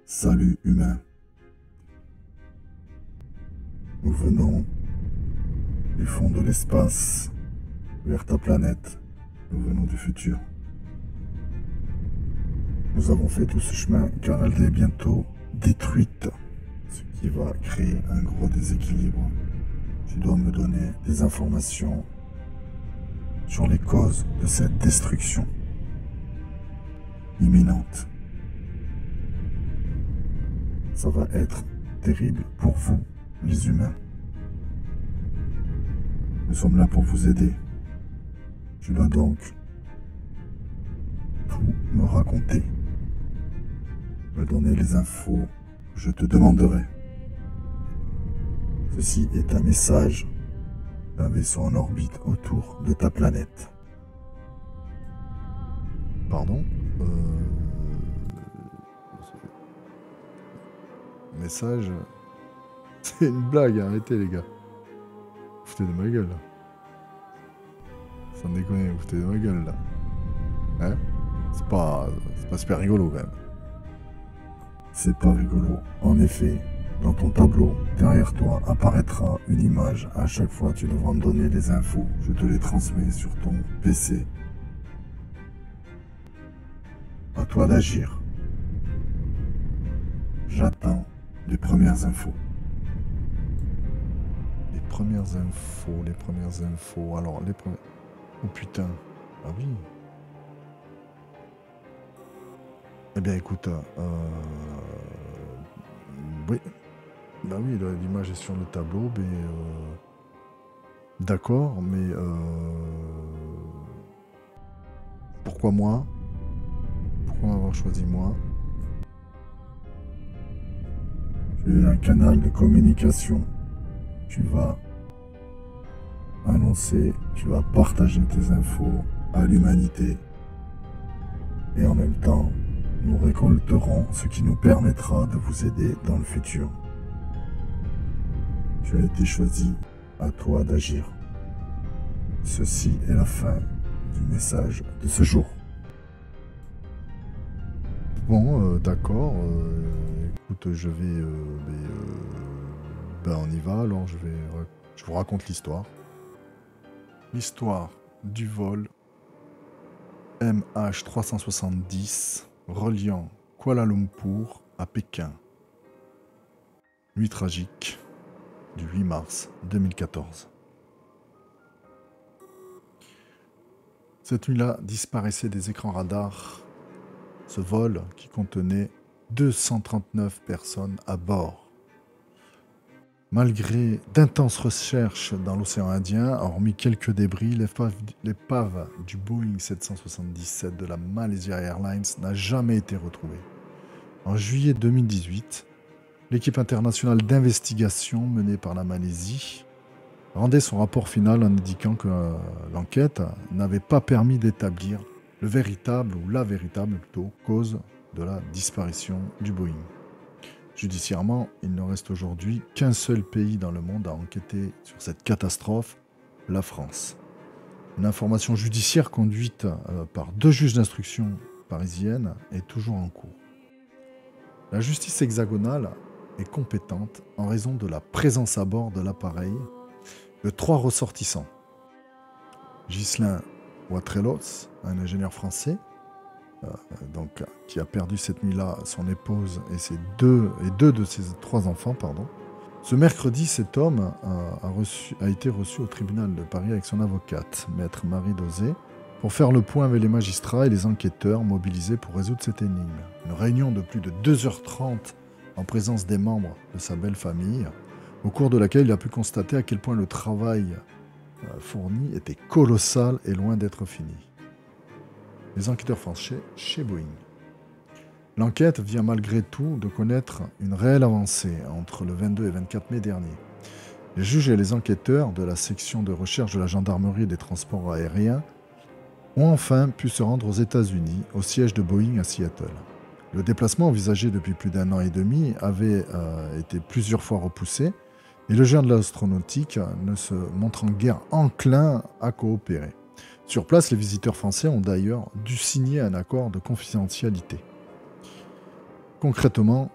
Salut humain. Nous venons du fond de l'espace vers ta planète. Nous venons du futur. Nous avons fait tout ce chemin car elle est bientôt détruite, ce qui va créer un gros déséquilibre. Tu dois me donner des informations sur les causes de cette destruction imminente. Ça va être terrible pour vous, les humains. Nous sommes là pour vous aider. Tu dois donc tout me raconter, me donner les infos que je te demanderai. Ceci est un message d'un vaisseau en orbite autour de ta planète. Pardon Message. C'est une blague, arrêtez les gars. Vous foutez de ma gueule là. Sans déconner, vous foutez de ma gueule là. Hein? C'est pas super rigolo quand même. C'est pas rigolo. En effet, dans ton tableau, derrière toi, apparaîtra une image. À chaque fois, tu devras me donner les infos. Je te les transmets sur ton PC. À toi d'agir. J'attends les premières infos. Les premières infos. Alors, les premières... Oh putain. Ah oui. Eh bien, écoute, oui. Bah oui, l'image est sur le tableau, mais... D'accord, mais... Pourquoi moi? Pourquoi avoir choisi moi? Tu es un canal de communication. Tu vas annoncer, tu vas partager tes infos à l'humanité. Et en même temps, nous récolterons ce qui nous permettra de vous aider dans le futur. Tu as été choisi, à toi d'agir. Ceci est la fin du message de ce jour. Bon, d'accord. Écoute, je vais... ben, on y va, alors je vous raconte l'histoire. L'histoire du vol MH370 reliant Kuala Lumpur à Pékin. Nuit tragique du 8 mars 2014. Cette nuit-là disparaissait des écrans radars ce vol qui contenait 239 personnes à bord. Malgré d'intenses recherches dans l'océan Indien, hormis quelques débris, l'épave du Boeing 777 de la Malaysia Airlines n'a jamais été retrouvée. En juillet 2018, l'équipe internationale d'investigation menée par la Malaisie rendait son rapport final en indiquant que l'enquête n'avait pas permis d'établir le véritable, ou la véritable plutôt, cause de la disparition du Boeing. Judiciairement, il ne reste aujourd'hui qu'un seul pays dans le monde à enquêter sur cette catastrophe, la France. Une information judiciaire conduite par 2 juges d'instruction parisiennes est toujours en cours. La justice hexagonale est compétente en raison de la présence à bord de l'appareil de 3 ressortissants. Ghislain Wattrelos, un ingénieur français, qui a perdu cette nuit-là son épouse et deux de ses 3 enfants. Ce mercredi, cet homme a été reçu au tribunal de Paris avec son avocate, maître Marie Dosé, pour faire le point avec les magistrats et les enquêteurs mobilisés pour résoudre cette énigme. Une réunion de plus de 2h30 en présence des membres de sa belle famille, au cours de laquelle il a pu constater à quel point le travail fourni était colossal et loin d'être fini. Les enquêteurs français chez Boeing. L'enquête vient malgré tout de connaître une réelle avancée entre le 22 et 24 mai dernier. Les juges et les enquêteurs de la section de recherche de la gendarmerie et des transports aériens ont enfin pu se rendre aux États-Unis, au siège de Boeing à Seattle. Le déplacement envisagé depuis plus d'1 an et demi avait été plusieurs fois repoussé, et le géant de l'astronautique ne se montrant guère enclin à coopérer. Sur place, les visiteurs français ont d'ailleurs dû signer un accord de confidentialité. Concrètement,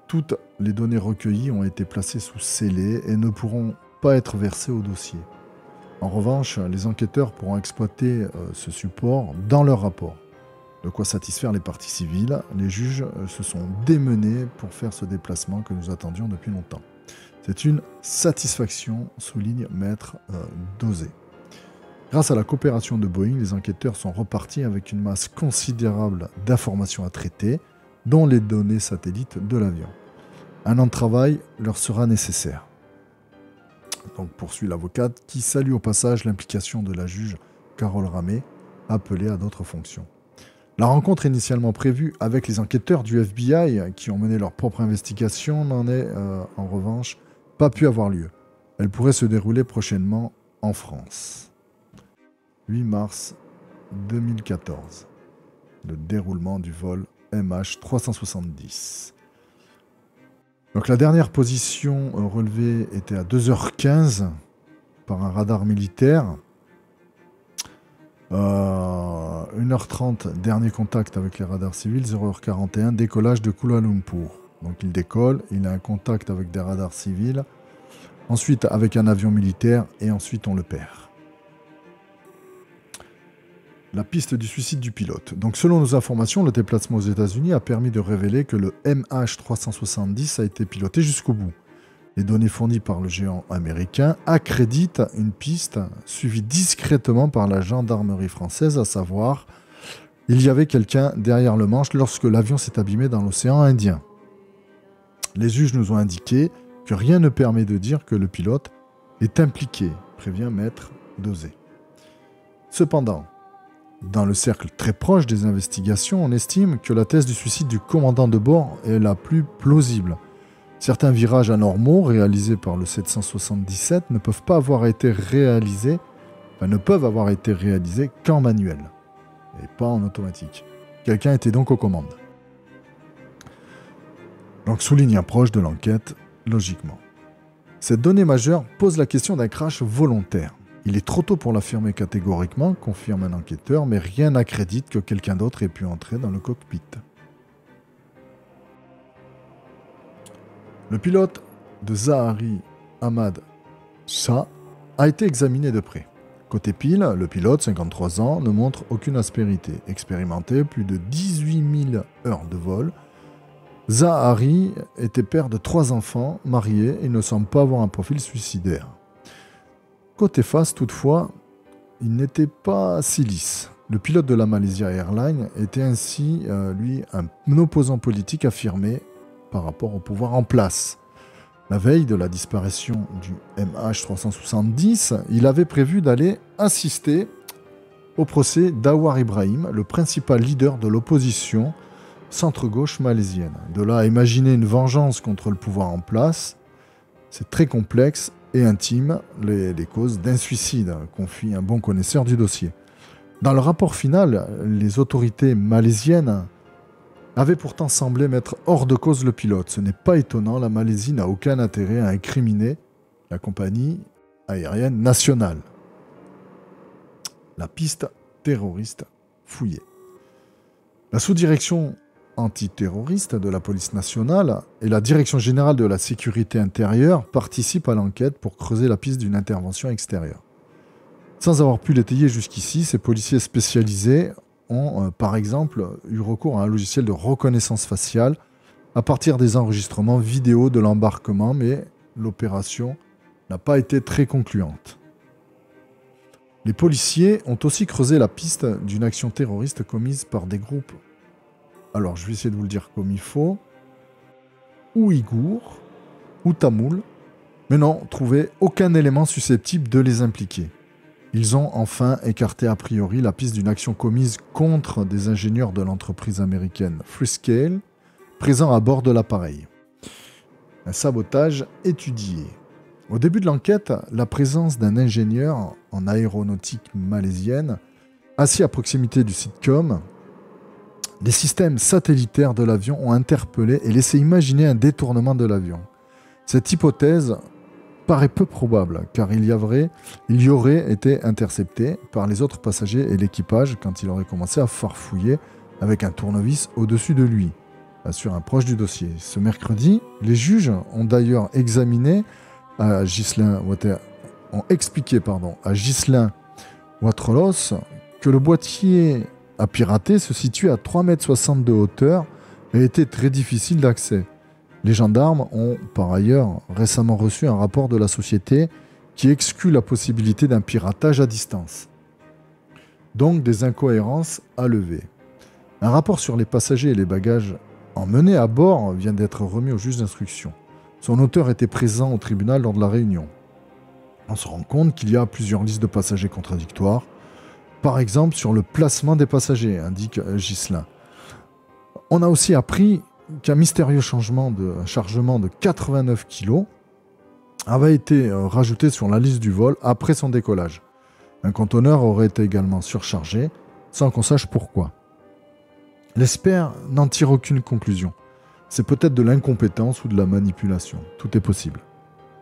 toutes les données recueillies ont été placées sous scellé et ne pourront pas être versées au dossier. En revanche, les enquêteurs pourront exploiter ce support dans leur rapport. De quoi satisfaire les parties civiles, les juges se sont démenés pour faire ce déplacement que nous attendions depuis longtemps. C'est une satisfaction, souligne Maître Dosé. Grâce à la coopération de Boeing, les enquêteurs sont repartis avec une masse considérable d'informations à traiter, dont les données satellites de l'avion. Un an de travail leur sera nécessaire. Donc poursuit l'avocate qui salue au passage l'implication de la juge Carole Ramé, appelée à d'autres fonctions. La rencontre initialement prévue avec les enquêteurs du FBI qui ont mené leur propre investigation n'en est en revanche pas pu avoir lieu. Elle pourrait se dérouler prochainement en France. 8 mars 2014. Le déroulement du vol MH370. Donc la dernière position relevée était à 2h15 par un radar militaire. 1h30, dernier contact avec les radars civils. 0h41, décollage de Kuala Lumpur. Donc il décolle, il a un contact avec des radars civils. Ensuite avec un avion militaire et ensuite on le perd. La piste du suicide du pilote. Donc selon nos informations, le déplacement aux États-Unis a permis de révéler que le MH370 a été piloté jusqu'au bout. Les données fournies par le géant américain accréditent une piste suivie discrètement par la gendarmerie française, à savoir, il y avait quelqu'un derrière le manche lorsque l'avion s'est abîmé dans l'océan Indien. Les juges nous ont indiqué que rien ne permet de dire que le pilote est impliqué, prévient Maître Dosé. Cependant, dans le cercle très proche des investigations, on estime que la thèse du suicide du commandant de bord est la plus plausible. Certains virages anormaux réalisés par le 777 ne peuvent avoir été réalisés qu'en manuel et pas en automatique. Quelqu'un était donc aux commandes. Donc souligne un proche de l'enquête, logiquement. Cette donnée majeure pose la question d'un crash volontaire. Il est trop tôt pour l'affirmer catégoriquement, confirme un enquêteur, mais rien n'accrédite que quelqu'un d'autre ait pu entrer dans le cockpit. Le pilote de Zahari Ahmad Shah a été examiné de près. Côté pile, le pilote, 53 ans, ne montre aucune aspérité. Expérimenté plus de 18 000 heures de vol, Zahari était père de 3 enfants, marié et ne semble pas avoir un profil suicidaire. Côté face, toutefois, il n'était pas si lisse. Le pilote de la Malaysia Airlines était ainsi, lui, un opposant politique affirmé par rapport au pouvoir en place. La veille de la disparition du MH370, il avait prévu d'aller assister au procès d'Anwar Ibrahim, le principal leader de l'opposition centre-gauche malaisienne. De là à imaginer une vengeance contre le pouvoir en place, c'est très complexe et intime les causes d'un suicide, confie un bon connaisseur du dossier. Dans le rapport final, les autorités malaisiennes avaient pourtant semblé mettre hors de cause le pilote. Ce n'est pas étonnant, la Malaisie n'a aucun intérêt à incriminer la compagnie aérienne nationale. La piste terroriste fouillée. La sous-direction antiterroriste de la police nationale et la direction générale de la sécurité intérieure participent à l'enquête pour creuser la piste d'une intervention extérieure. Sans avoir pu l'étayer jusqu'ici, ces policiers spécialisés ont, par exemple, eu recours à un logiciel de reconnaissance faciale à partir des enregistrements vidéo de l'embarquement, mais l'opération n'a pas été très concluante. Les policiers ont aussi creusé la piste d'une action terroriste commise par des groupes, alors je vais essayer de vous le dire comme il faut, ouïghours ou tamouls, mais n'ont trouvé aucun élément susceptible de les impliquer. Ils ont enfin écarté a priori la piste d'une action commise contre des ingénieurs de l'entreprise américaine Freescale, présents à bord de l'appareil. Un sabotage étudié. Au début de l'enquête, la présence d'un ingénieur en aéronautique malaisienne, assis à proximité du sitcom, les systèmes satellitaires de l'avion ont interpellé et laissé imaginer un détournement de l'avion. Cette hypothèse paraît peu probable, car il y aurait été intercepté par les autres passagers et l'équipage quand il aurait commencé à farfouiller avec un tournevis au-dessus de lui. assure un proche du dossier. Ce mercredi, les juges ont d'ailleurs examiné à Ghislain ont expliqué à Ghislain Watrolos que le boîtier à pirater se situe à 3,60 m de hauteur et était très difficile d'accès. Les gendarmes ont par ailleurs récemment reçu un rapport de la société qui exclut la possibilité d'un piratage à distance. Donc des incohérences à lever. Un rapport sur les passagers et les bagages emmenés à bord vient d'être remis au juge d'instruction. Son auteur était présent au tribunal lors de la réunion. On se rend compte qu'il y a plusieurs listes de passagers contradictoires. Par exemple, sur le placement des passagers, indique Ghislain. On a aussi appris qu'un mystérieux chargement de 89 kg avait été rajouté sur la liste du vol après son décollage. Un conteneur aurait été également surchargé, sans qu'on sache pourquoi. L'expert n'en tire aucune conclusion. C'est peut-être de l'incompétence ou de la manipulation. Tout est possible.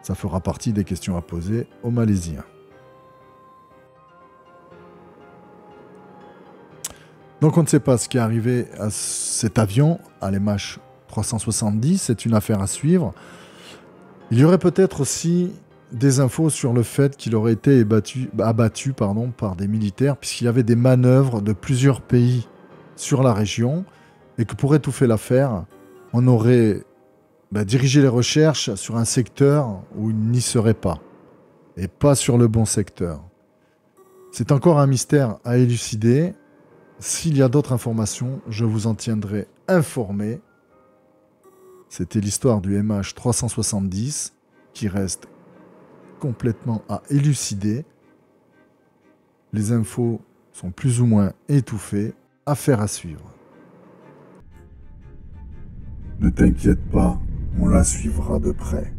Ça fera partie des questions à poser aux Malaisiens. Donc on ne sait pas ce qui est arrivé à cet avion, à l'EMH 370, c'est une affaire à suivre. Il y aurait peut-être aussi des infos sur le fait qu'il aurait été abattu par des militaires, puisqu'il y avait des manœuvres de plusieurs pays sur la région, et que pour étouffer l'affaire, on aurait dirigé les recherches sur un secteur où il n'y serait pas, et pas sur le bon secteur. C'est encore un mystère à élucider. S'il y a d'autres informations, je vous en tiendrai informé. C'était l'histoire du MH 370 qui reste complètement à élucider. Les infos sont plus ou moins étouffées. Affaire à suivre. Ne t'inquiète pas, on la suivra de près.